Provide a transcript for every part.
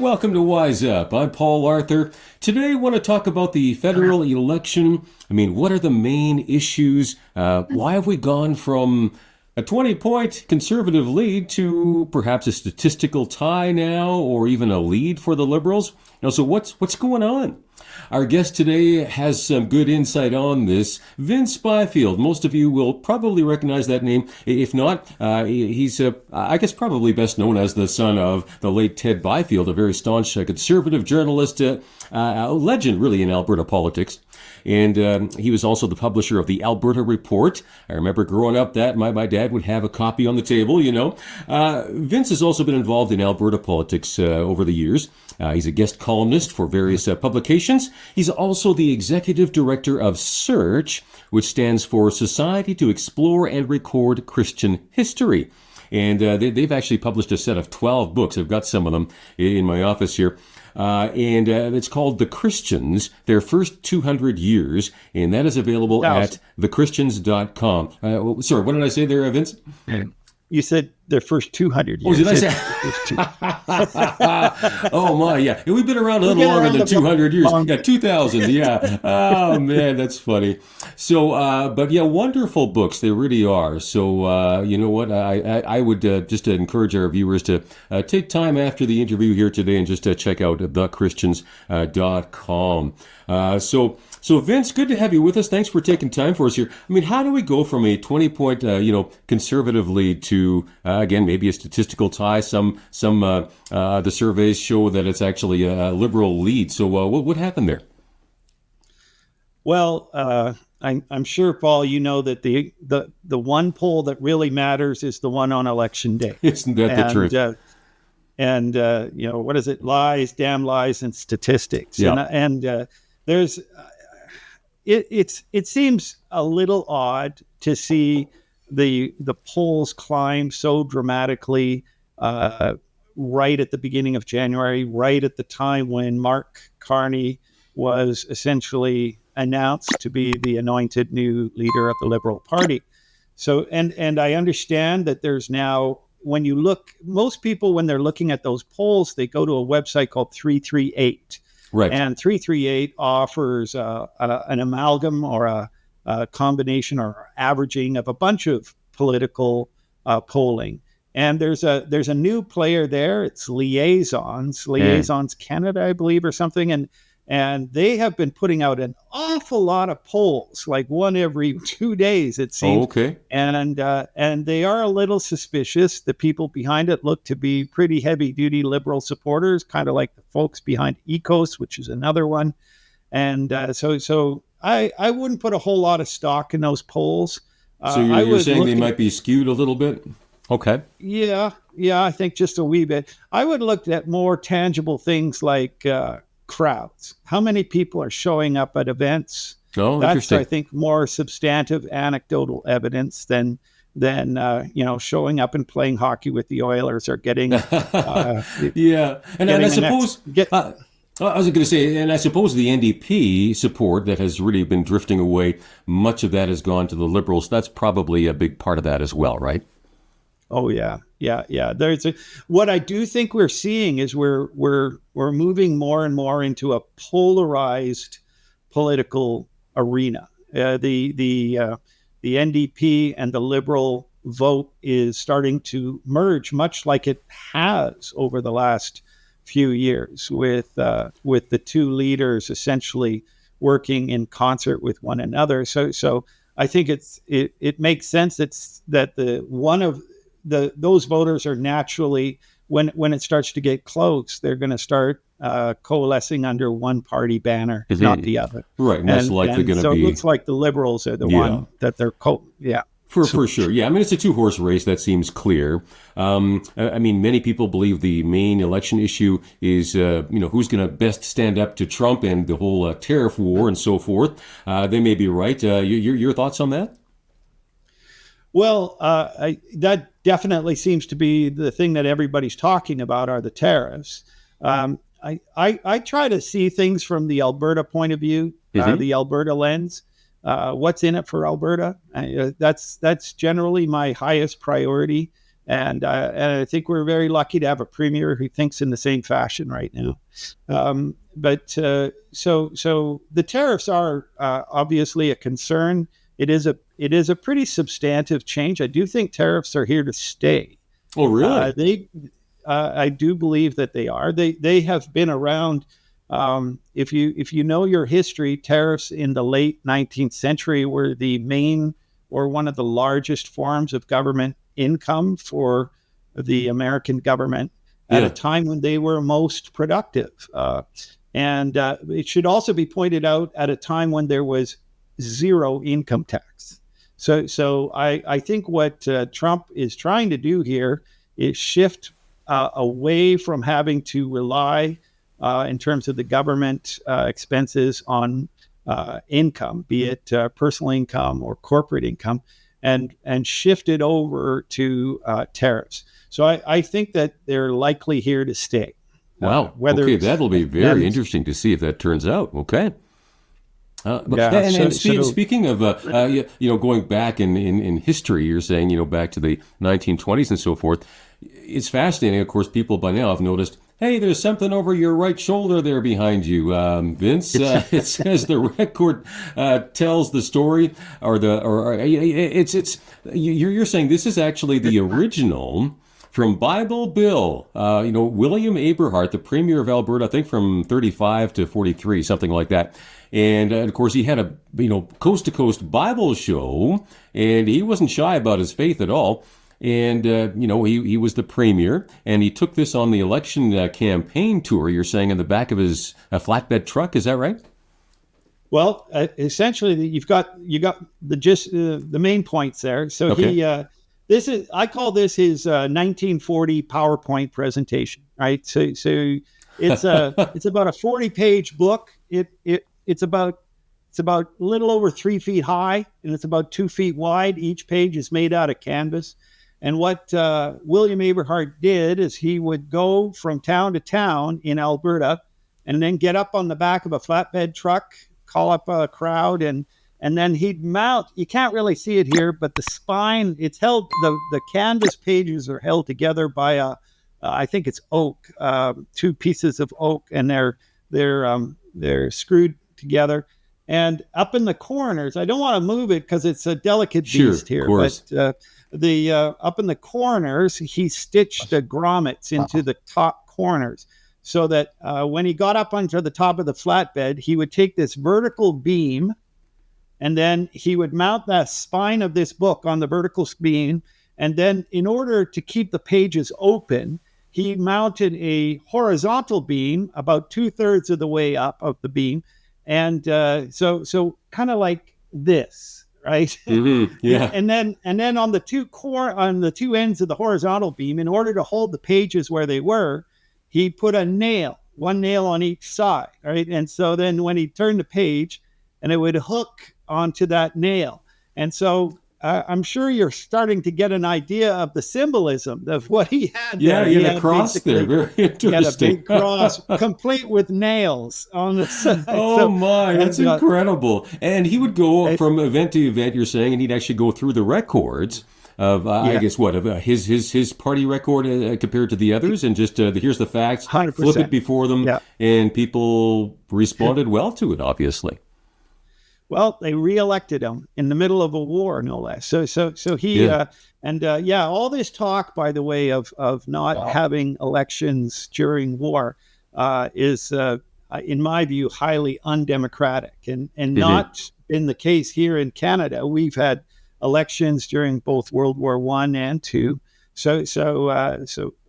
Welcome to WizeUp. I'm Paul Arthur. Today I want to talk about the federal election. What are the main issues? Why have we gone from a 20-point conservative lead to perhaps a statistical tie now, or even a lead for the Liberals? So what's going on? Our guest today has some good insight on this. Vince Byfield. Most of you will probably recognize that name. If not, he's, I guess, probably best known as the son of the late Ted Byfield, a very staunch conservative journalist, a legend, really, in Alberta politics. And he was also the publisher of the Alberta Report. I remember growing up that my dad would have a copy on the table, Vince has also been involved in Alberta politics over the years. He's a guest columnist for various publications. He's also the executive director of SEARCH, which stands for Society to Explore and Record Christian History. And they've actually published a set of 12 books. I've got some of them in my office here. And it's called The Christians, Their First 200 Years, and that is available at thechristians.com. Sorry, what did I say there, Vince? You said their first 200 years. Oh, did I say? Oh, my, yeah. And we've been around a little longer than 200 years. Yeah, 2,000, yeah. Oh, man, that's funny. So, but yeah, wonderful books. They really are. So, you know what? I would just encourage our viewers to take time after the interview here today and just check out thechristians.com. So Vince, good to have you with us. Thanks for taking time for us here. How do we go from a 20-point, conservative lead to, again, maybe a statistical tie? Some the surveys show that it's actually a liberal lead. So what happened there? Well, I'm sure, Paul, you know that the one poll that really matters is the one on election day. Isn't that the truth? What is it? Lies, damn lies, and statistics. Yeah. And there's. It seems a little odd to see the polls climb so dramatically right at the beginning of January, right at the time when Mark Carney was essentially announced to be the anointed new leader of the Liberal Party. So, and I understand that there's now, when you look, most people, when they're looking at those polls, they go to a website called 338. Right. And 338 offers an amalgam or a combination or averaging of a bunch of political polling. And there's a new player there. It's Liaisons Canada, I believe, or something. And they have been putting out an awful lot of polls, like one every 2 days, it seems. Oh, okay. And they are a little suspicious. The people behind it look to be pretty heavy-duty Liberal supporters, kind of like the folks behind ECOS, which is another one. And so I wouldn't put a whole lot of stock in those polls. So you're saying they might be skewed a little bit? Okay. Yeah, I think just a wee bit. I would look at more tangible things like crowds. How many people are showing up at events? Oh, that's, interesting. I think, more substantive anecdotal evidence than showing up and playing hockey with the Oilers or getting yeah. And I suppose I was going to say, and I suppose the NDP support that has really been drifting away, much of that has gone to the Liberals. That's probably a big part of that as well, right? Oh yeah. What I do think we're seeing is we're moving more and more into a polarized political arena. The NDP and the Liberal vote is starting to merge, much like it has over the last few years, with the two leaders essentially working in concert with one another. So I think it makes sense that those voters are naturally, when it starts to get close, they're going to start coalescing under one party banner, not the other. Right, and that's likely going to be. So it looks like the Liberals are the one that they're For sure. Yeah, it's a two-horse race. That seems clear. Many people believe the main election issue is, who's going to best stand up to Trump and the whole tariff war and so forth. They may be right. Your thoughts on that? Well, that definitely seems to be the thing that everybody's talking about are the tariffs. I try to see things from the Alberta point of view, the Alberta lens. What's in it for Alberta? That's generally my highest priority. And I think we're very lucky to have a premier who thinks in the same fashion right now. So the tariffs are obviously a concern. It is a pretty substantive change. I do think tariffs are here to stay. Oh, really? I do believe that they are. They have been around. If you know your history, tariffs in the late 19th century were the main or one of the largest forms of government income for the American government at a time when they were most productive. And it should also be pointed out at a time when there was zero income tax. So I think what Trump is trying to do here is shift away from having to rely in terms of the government expenses on income, be it personal income or corporate income, and shift it over to tariffs. So I think that they're likely here to stay. Wow. Okay, that'll be very interesting to see if that turns out. Okay. Speaking of, going back in history, you're saying, back to the 1920s and so forth, it's fascinating. Of course, people by now have noticed, hey, there's something over your right shoulder there behind you, Vince. It says the record tells the story, you're saying this is actually the original from Bible Bill. William Aberhart, the Premier of Alberta, I think from 35 to 43, something like that. And of course, he had a coast to coast Bible show, and he wasn't shy about his faith at all. And he was the premier, and he took this on the election campaign tour. You're saying in the back of his flatbed truck, is that right? Well, essentially, you got the gist, the main points there. So okay. I call this his 1940 PowerPoint presentation, right? So it's it's about a 40-page book. It's about a little over 3 feet high, and it's about 2 feet wide. Each page is made out of canvas. And what William Aberhart did is he would go from town to town in Alberta and then get up on the back of a flatbed truck, call up a crowd, and then he'd mount, you can't really see it here, but the spine, it's held, the canvas pages are held together by I think it's oak, 2 pieces of oak, and they're screwed together. And up in the corners, I don't want to move it because it's a delicate beast here, but up in the corners, he stitched grommets into the top corners so that when he got up onto the top of the flatbed, he would take this vertical beam and then he would mount the spine of this book on the vertical beam. And then in order to keep the pages open, he mounted a horizontal beam about 2/3 of the way up of the beam. And so kind of like this, right? Mm-hmm. Yeah. and then on the two ends of the horizontal beam, in order to hold the pages where they were, he put one nail on each side, right? And so then when he turned the page, and it would hook onto that nail. And so I'm sure you're starting to get an idea of the symbolism of what he had there. Yeah, he had a cross there. Very interesting. He had a big cross, complete with nails on the side. Oh, my, that's incredible. And he would go from event to event, you're saying, and he'd actually go through the records of, I guess, his party record compared to the others, and just here's the facts, 100%. Flip it before them, and people responded well to it, obviously. Well, they reelected him in the middle of a war, no less. So he all this talk, by the way, of not having elections during war is, in my view, highly undemocratic, and not been the case here in Canada. We've had elections during both World War I and II.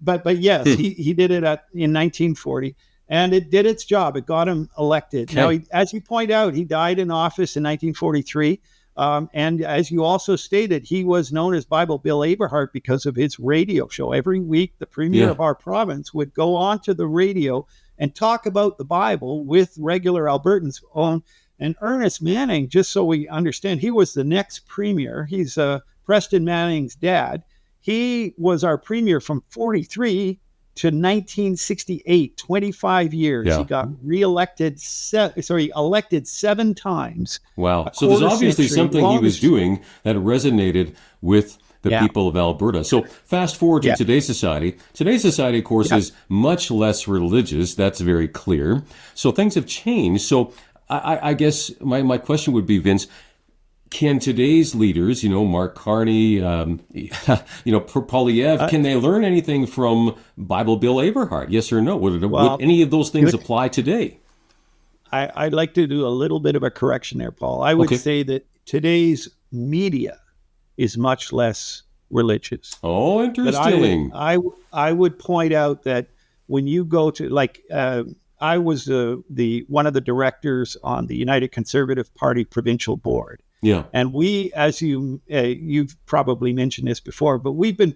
But yes, he did it in 1940. And it did its job. It got him elected. Okay. Now, as you point out, he died in office in 1943. And as you also stated, he was known as Bible Bill Aberhart because of his radio show. Every week, the premier of our province would go onto the radio and talk about the Bible with regular Albertans. And Ernest Manning, just so we understand, he was the next premier. He's Preston Manning's dad. He was our premier from 43 to 1968, 25 years. Yeah. He got elected 7 times. Wow. So there's obviously something he was doing that resonated with the people of Alberta. So fast forward to today's society. Today's society, of course, is much less religious. That's very clear. So things have changed. So I guess my question would be, Vince, can today's leaders, Mark Carney, Poilievre, can they learn anything from Bible Bill Aberhart? Yes or no? Would any of those things apply today? I'd like to do a little bit of a correction there, Paul. I would say that today's media is much less religious. Oh, interesting. I would point out that when you go to, I was one of the directors on the United Conservative Party provincial board. Yeah. And we, as you've probably mentioned this before, but we've been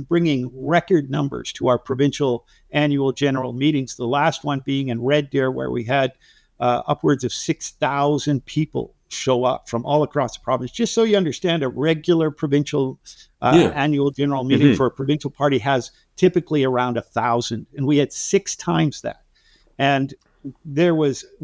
bringing record numbers to our provincial annual general meetings. The last one being in Red Deer, where we had upwards of 6,000 people show up from all across the province. Just so you understand, a regular provincial annual general meeting for a provincial party has typically around 1,000, and we had 6 times that. And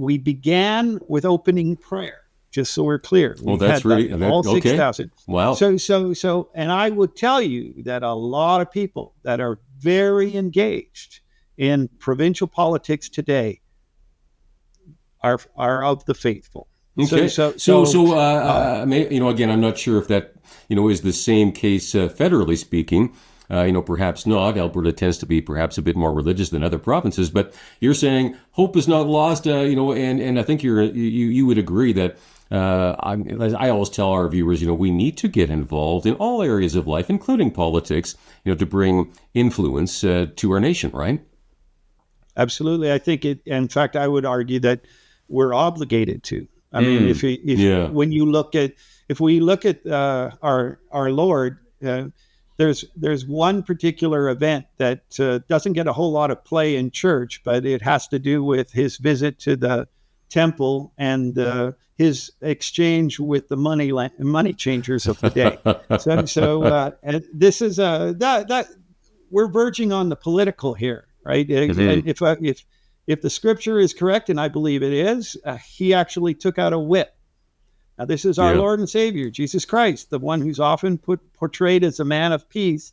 we began with opening prayer. Just so we're clear. Well, that's really all 6,000. Wow. So, and I would tell you that a lot of people that are very engaged in provincial politics today are of the faithful. Okay. Again, I'm not sure if that is the same case federally speaking. Perhaps not. Alberta tends to be perhaps a bit more religious than other provinces. But you're saying hope is not lost. And I think you would agree that. I always tell our viewers, we need to get involved in all areas of life, including politics, to bring influence to our nation, right? Absolutely. I think in fact, I would argue that we're obligated to. I mean, if we look at our Lord, there's one particular event that doesn't get a whole lot of play in church, but it has to do with his visit to the temple and his exchange with the money changers of the day. And this is that we're verging on the political here, right? If the scripture is correct, and I believe it is, he actually took out a whip. Now, this is our Lord and Savior, Jesus Christ, the one who's often portrayed as a man of peace.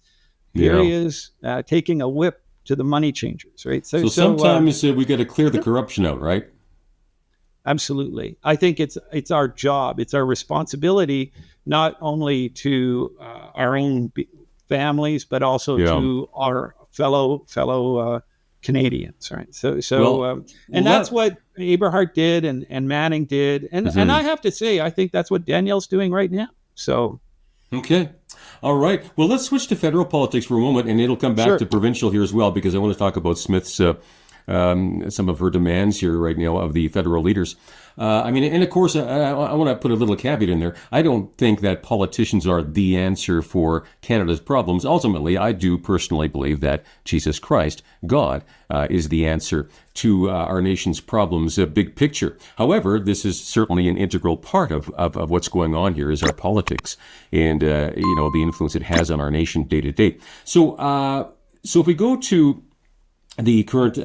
Here he is taking a whip to the money changers, right? So sometimes we got to clear the corruption out, right? Absolutely. I think it's our job, it's our responsibility, not only to our own families, but also to our fellow Canadians, right? That's what Aberhart did and Manning did. And I have to say, I think that's what Danielle's doing right now. So. Okay. All right. Well, let's switch to federal politics for a moment, and it'll come back to provincial here as well, because I want to talk about Smith's some of her demands here right now of the federal leaders. And of course, I want to put a little caveat in there. I don't think that politicians are the answer for Canada's problems. Ultimately, I do personally believe that Jesus Christ, God, is the answer to our nation's problems, big picture. However, this is certainly an integral part of what's going on here is our politics and, the influence it has on our nation day to day. So if we go to the current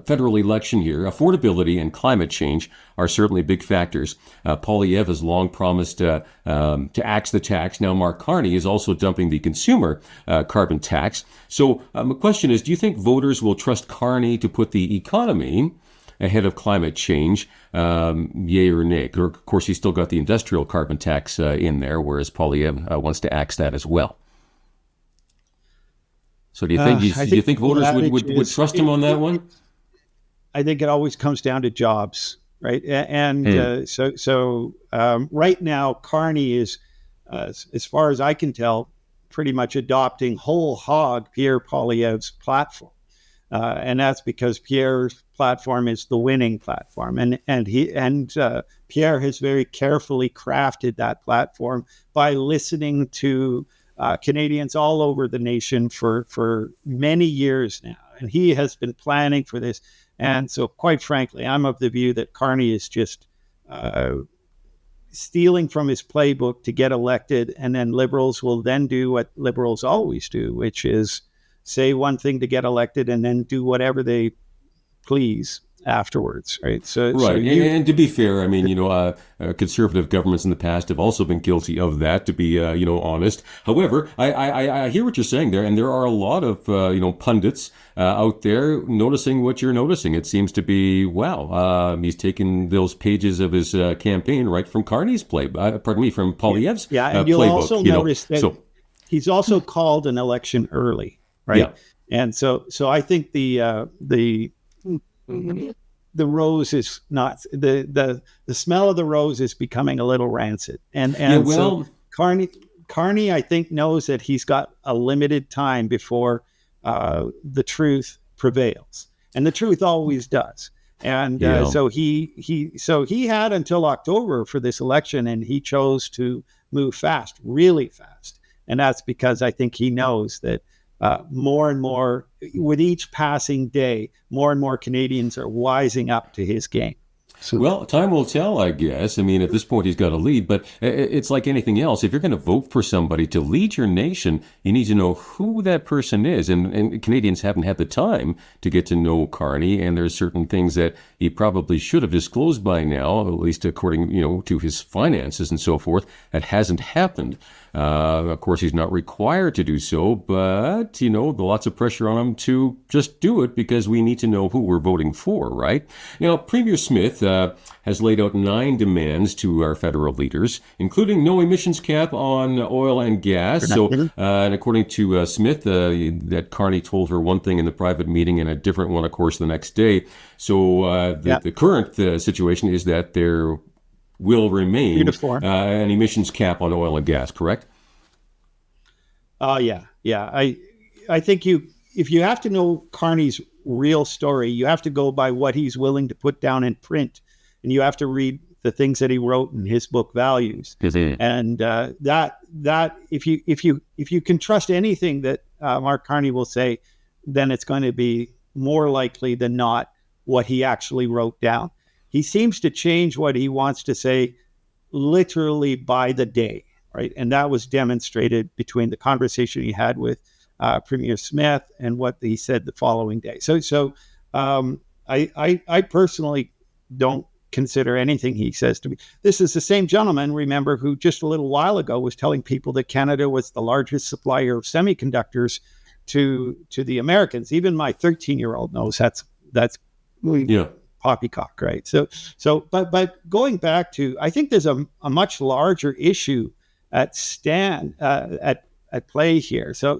federal election here, affordability and climate change are certainly big factors. Poilievre has long promised to axe the tax. Now, Mark Carney is also dumping the consumer carbon tax. So the question is, do you think voters will trust Carney to put the economy ahead of climate change, yay or nay? Of course, he's still got the industrial carbon tax in there, whereas Poilievre wants to axe that as well. So do you think voters would trust him on that one? I think it always comes down to jobs, right? And so right now, Carney is, as far as I can tell, pretty much adopting whole hog Pierre Poilievre's platform. And that's because Pierre's platform is the winning platform. And Pierre has very carefully crafted that platform by listening to Canadians all over the nation for many years now. And he has been planning for this. And so, quite frankly, I'm of the view that Carney is just stealing from his playbook to get elected. And then Liberals will then do what Liberals always do, which is say one thing to get elected and then do whatever they please afterwards, right? Right. And to be fair, I mean, conservative governments in the past have also been guilty of that, to be, honest. However, I hear what you're saying there, and there are a lot of, pundits out there noticing what you're noticing. It seems to be, wow, he's taken those pages of his campaign right from Carney's from Poilievre's and you'll playbook. Also notice that he's also called an election early, right? Yeah. And so I think the rose is not the smell of the rose is becoming a little rancid, so Carney I think knows that he's got a limited time before the truth prevails, and the truth always does. And so he had until October for this election, and he chose to move fast, really fast, and that's because I think he knows that. More and more, with each passing day, more and more Canadians are wising up to his game. So, well, time will tell, I guess. I mean, at this point, he's got a lead, but it's like anything else. If you're going to vote for somebody to lead your nation, you need to know who that person is. And Canadians haven't had the time to get to know Carney, and there's certain things that he probably should have disclosed by now, at least according, to his finances and so forth. That hasn't happened. Of course, he's not required to do so, but, lots of pressure on him to just do it because we need to know who we're voting for, right? Now, Premier Smith has laid out 9 demands to our federal leaders, including no emissions cap on oil and gas. And according to Smith, that Carney told her one thing in the private meeting and a different one, of course, the next day. So the current situation is that there will remain an emissions cap on oil and gas, correct? Yeah. I think if you have to know Carney's real story, you have to go by what he's willing to put down in print, and you have to read the things that he wrote in his book Values. And that if you can trust anything that Mark Carney will say, then it's going to be more likely than not what he actually wrote down. He seems to change what he wants to say literally by the day, right? And that was demonstrated between the conversation he had with Premier Smith and what he said the following day. So I personally don't consider anything he says to be. This is the same gentleman, remember, who just a little while ago was telling people that Canada was the largest supplier of semiconductors to the Americans. Even my 13-year-old knows that's poppycock, right? But going back to, I think there's a much larger issue at play here. So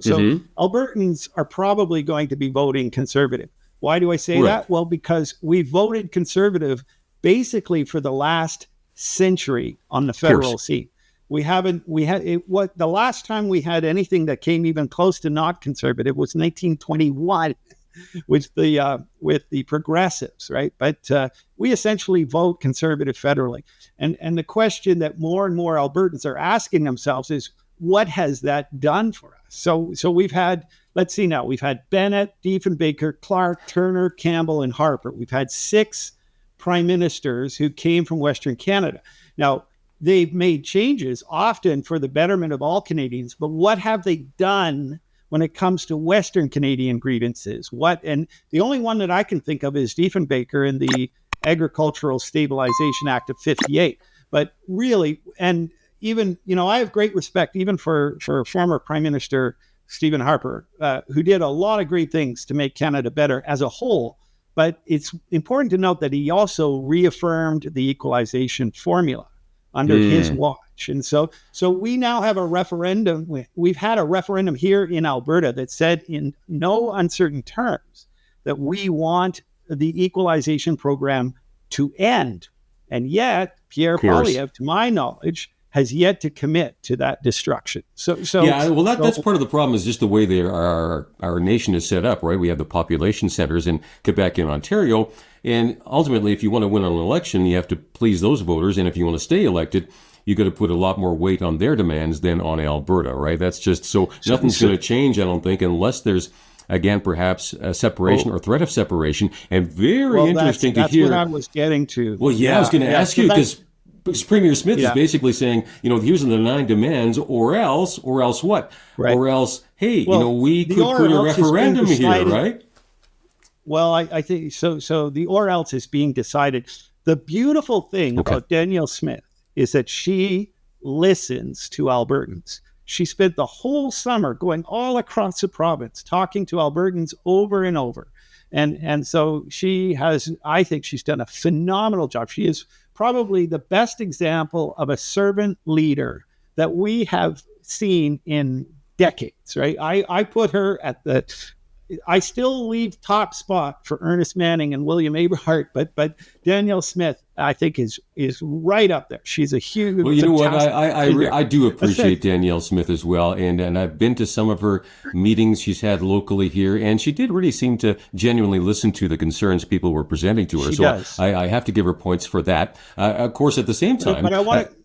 Albertans are probably going to be voting Conservative. Why do I say that? Well, because we voted Conservative basically for the last century on the federal seat. The last time we had anything that came even close to not Conservative was 1921. With the progressives, right? But we essentially vote Conservative federally. And the question that more and more Albertans are asking themselves is, what has that done for us? So we've had, let's see now, we've had Bennett, Diefenbaker, Clark, Turner, Campbell, and Harper. We've had 6 prime ministers who came from Western Canada. Now, they've made changes often for the betterment of all Canadians, but what have they done when it comes to Western Canadian grievances? And the only one that I can think of is Diefenbaker in the Agricultural Stabilization Act of 58. But really, and even, I have great respect even for former Prime Minister Stephen Harper, who did a lot of great things to make Canada better as a whole. But it's important to note that he also reaffirmed the equalization formula under his watch. And so we now have a referendum. We've had a referendum here in Alberta that said in no uncertain terms that we want the equalization program to end. And yet Pierre Poilievre, to my knowledge, has yet to commit to that destruction. That's part of the problem, is just the way our nation is set up, right? We have the population centers in Quebec and Ontario, and ultimately, if you want to win an election, you have to please those voters, and if you want to stay elected, you got to put a lot more weight on their demands than on Alberta, right? That's just so nothing's going to change, I don't think, unless there's, again, perhaps a separation or threat of separation. And very interesting to hear. That's what I was getting to. Well, I was going to ask you, because Premier Smith is basically saying, here's the 9 demands, or else what? Right. Or else, hey, we could put a referendum here, right? Well, I think so. So the or else is being decided. The beautiful thing about Danielle Smith is that she listens to Albertans. She spent the whole summer going all across the province, talking to Albertans over and over. And so I think she's done a phenomenal job. She is probably the best example of a servant leader that we have seen in decades, right? I put her I still leave top spot for Ernest Manning and William Aberhart, but Danielle Smith, I think, is right up there. She's a huge. Well, you know what? I do appreciate Danielle Smith as well, and I've been to some of her meetings she's had locally here, and she did really seem to genuinely listen to the concerns people were presenting to her. She does. I have to give her points for that. Of course, at the same time, but I want to.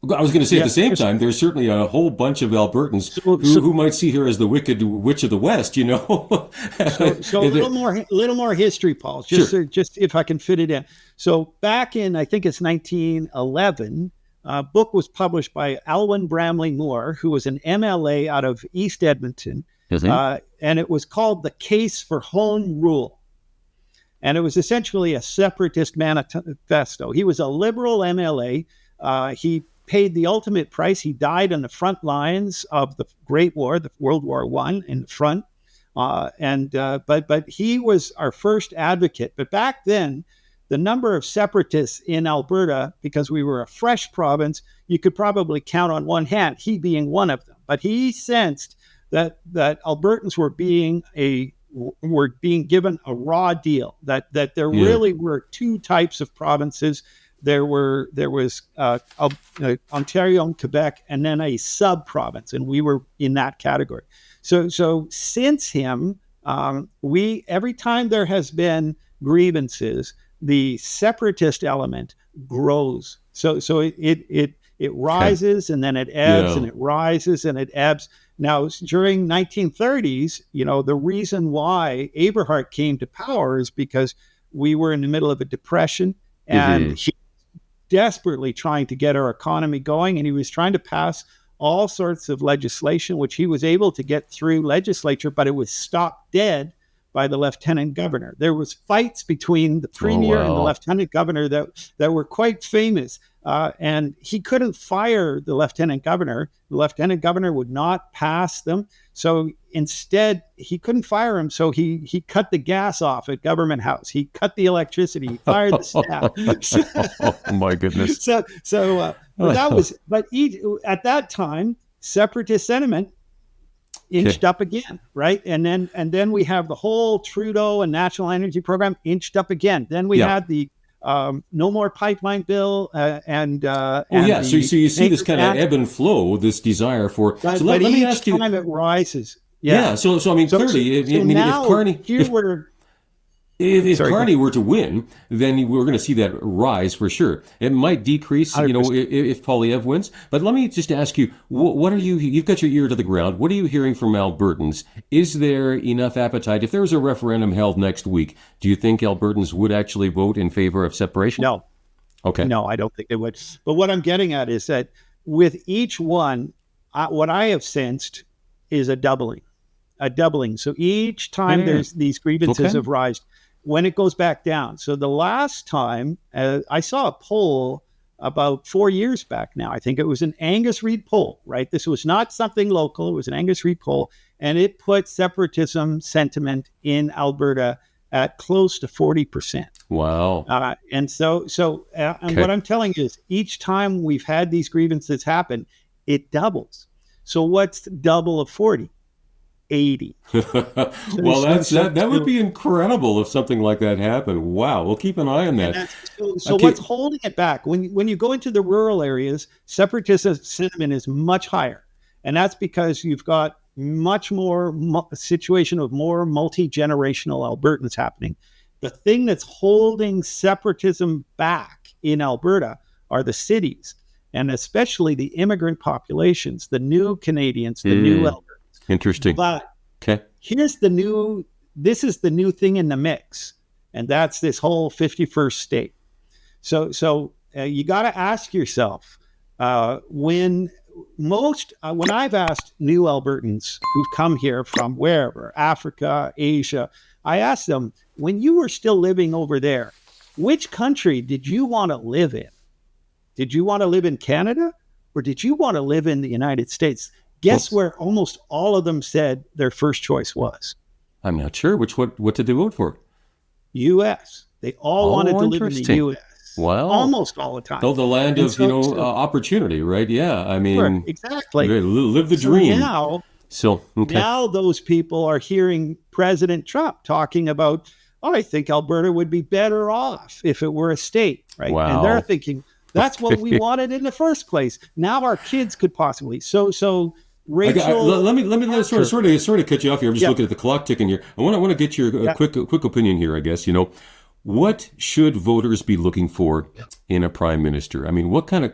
I was going to say, at the same time, there's certainly a whole bunch of Albertans who might see her as the wicked witch of the West, you know. So a little more history, Paul, just if I can fit it in. So back in, I think it's 1911, a book was published by Alwyn Bramley Moore, who was an MLA out of East Edmonton, and it was called The Case for Home Rule. And it was essentially a separatist manifesto. He was a liberal MLA. He paid the ultimate price. He died on the front lines of the Great War, the World War I, in the front. But he was our first advocate. But back then, the number of separatists in Alberta, because we were a fresh province, you could probably count on one hand, he being one of them. But he sensed that Albertans were being given a raw deal, that there really were two types of provinces. There was Ontario and Quebec, and then a sub-province, and we were in that category. So since him, every time there has been grievances, the separatist element grows. So it rises and then it ebbs and it rises and it ebbs. Now, during 1930s, the reason why Aberhart came to power is because we were in the middle of a depression, and he desperately trying to get our economy going, and he was trying to pass all sorts of legislation, which he was able to get through legislature, but it was stopped dead by the lieutenant governor. There was fights between the premier and the lieutenant governor that were quite famous, and he couldn't fire the lieutenant governor. The lieutenant governor would not pass them, so instead he couldn't fire him. So he cut the gas off at Government House. He cut the electricity. He fired the staff. Oh my goodness! So that was. But at that time, separatist sentiment inched up again, right? And then we have the whole Trudeau and National Energy Program inched up again. Then we had the No More Pipeline Bill so you see this kind of ebb and flow, this desire for. But let me ask you. Time it rises. Yeah. So I mean, clearly, if Carney were to win, then we're going to see that rise for sure. It might decrease, 100%. If Poilievre wins. But let me just ask you, what are you've got your ear to the ground. What are you hearing from Albertans? Is there enough appetite? If there was a referendum held next week, do you think Albertans would actually vote in favor of separation? No. Okay. No, I don't think they would. But what I'm getting at is that with each one, what I have sensed is a doubling. So each time there's these grievances have risen, when it goes back down. So the last time I saw a poll about 4 years back now, I think it was an Angus Reid poll, right? This was not something local. It was an Angus Reid poll, and it put separatism sentiment in Alberta at close to 40%. Wow. And what I'm telling you is each time we've had these grievances happen, it doubles. So what's double of 40? 80. Well, that would be incredible if something like that happened. Wow, we'll keep an eye on that. So what's holding it back? When you go into the rural areas, separatist sentiment is much higher, and that's because you've got much more a situation of more multi-generational Albertans happening. The thing that's holding separatism back in Alberta are the cities, and especially the immigrant populations, the new Canadians, the new Albertans. Interesting. But this is the new thing in the mix, and that's this whole 51st state. So you got to ask yourself, when I've asked new Albertans who've come here from wherever, Africa, Asia, I asked them, when you were still living over there, which country did you want to live in? Did you want to live in Canada or did you want to live in the United States? Guess where almost all of them said their first choice was? I'm not sure. What did they vote for? U.S. They all wanted to live in the U.S. Well, almost all the time. Oh, the land of opportunity, right? Yeah, I mean, sure, exactly. Live the dream. Now those people are hearing President Trump talking about, I think Alberta would be better off if it were a state, right? Wow. And they're thinking that's what we wanted in the first place. Now our kids could possibly. So Rachel, let me sort of cut you off here. I'm just looking at the clock ticking here. I want to get your quick opinion here. I guess what should voters be looking for in a prime minister? I mean, what kind of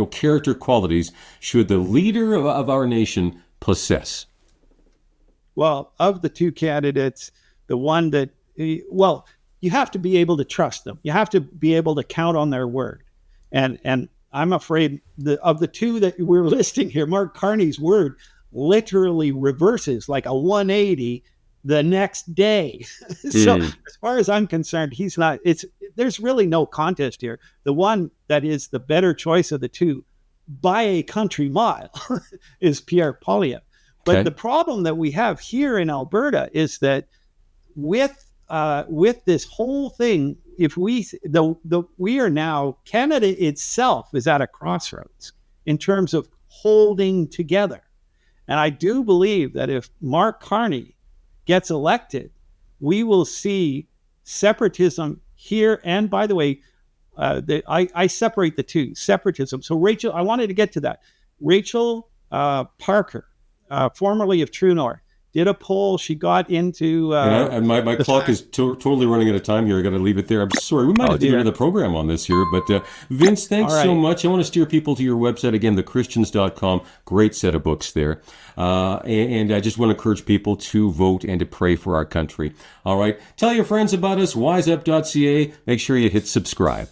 character qualities should the leader of our nation possess? Well, of the two candidates, the one that you have to be able to trust them. You have to be able to count on their word. And I'm afraid of the two that we're listing here, Mark Carney's word literally reverses like a 180 the next day. So as far as I'm concerned, he's not. There's really no contest here. The one that is the better choice of the two by a country mile is Pierre Poilievre. But the problem that we have here in Alberta is that with this whole thing, if we are now, Canada itself is at a crossroads in terms of holding together. And I do believe that if Mark Carney gets elected, we will see separatism here. And by the way, I separate the two, separatism. So Rachel, I wanted to get to that. Rachel Parker, formerly of True North, did a poll. She got into... and my clock is totally running out of time here. I got to leave it there. I'm sorry. We might have to get into the program on this here. But Vince, thanks so much. I want to steer people to your website. Again, thechristians.com. Great set of books there. And I just want to encourage people to vote and to pray for our country. All right. Tell your friends about us, wiseup.ca. Make sure you hit subscribe.